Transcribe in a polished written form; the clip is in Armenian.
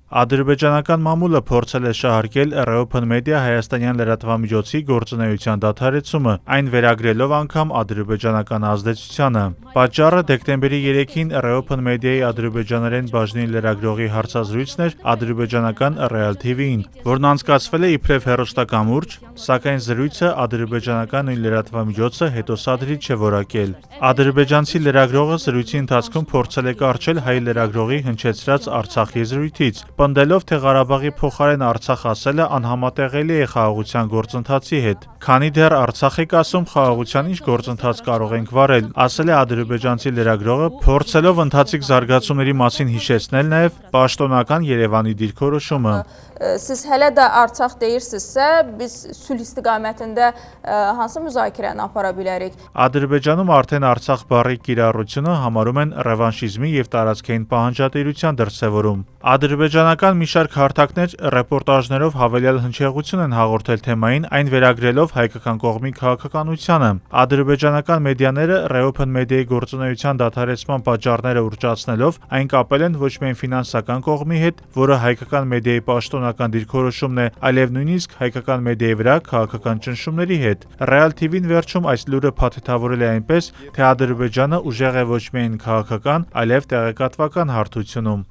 Ադրբեջանական մամուլը փորձել է շահարկել Open Media հայաստանյան լրատվամիջոցի գործունեության դադարեցումը, այն վերագրելով անգամ ադրբեջանական ազդեցությանը։ Պատճառը դեկտեմբերի 3-ին Open Media-ի ադրբեջաներեն բաժնի լրագրողի հարցազրույցն էր ադրբեջանական Real TV-ին, որն անցկացվել է իբրև հեռուստակամուրջ, սակայն զրույցը ադրբեջանական նույն լրատվամիջոցը հետոսադրիչ չէ որակել։ Ադրբեջանցի լրագրողը զրույցի ընթացքում փորձել է կառչել հայ լրագրողի հնչեցրած Արցախ եզրույթից, պնդելով, թե Ղարաբաղի փոխարեն Արցախ ասելը անհամատեղելի է խաղաղության գործընթացի հետ, քանի դեռ Արցախ եք ասում, խաղաղության ինչ գործընթաց կարող ենք վարել, ասել է ադրբեջանցի լրագրողը, փորձելով ընթացիկ զարգացումների մասին հիշեցնել նաև պաշտոնական Երևանի դիրքորոշումը։ Siz hələ də Arçaq deyirsinizsə, biz sülh istiqamətində hansı müzakirəni apara bilərik? Ադրբեջանում արդեն Արցախ բառի կիրառությունը համարում են ռևանշիզմի եւ տարածքային պահանջատիրության դրսեւորում։ Ադրբեջանական մի շարք հարթակներ ռեպորտաժներով հավելյալ հնչեղություն են հաղորդել թեմային, այն վերագրելով հայկական կողմի քաղաքականությանը։ Ադրբեջանական մեդիաները Open Media-ի գործունեության դադարեցման պատճառները ուռճացնելով, այն կապել են ոչ միայն ֆինանսական կողմի հետ, որը հայկական մեդիայի պաշտոնական դիրքորոշումն է, այլև նույնիսկ հայկական մեդիայի վրա քաղաքական ճնշումների հետ։ Real TV-ն վերջում այս լուրը փաթեթավորել է այնպես, թե Ադրբեջանը ուժեղ է ոչ միայն քաղաքական, այլև տեղեկատվական հարթությունում։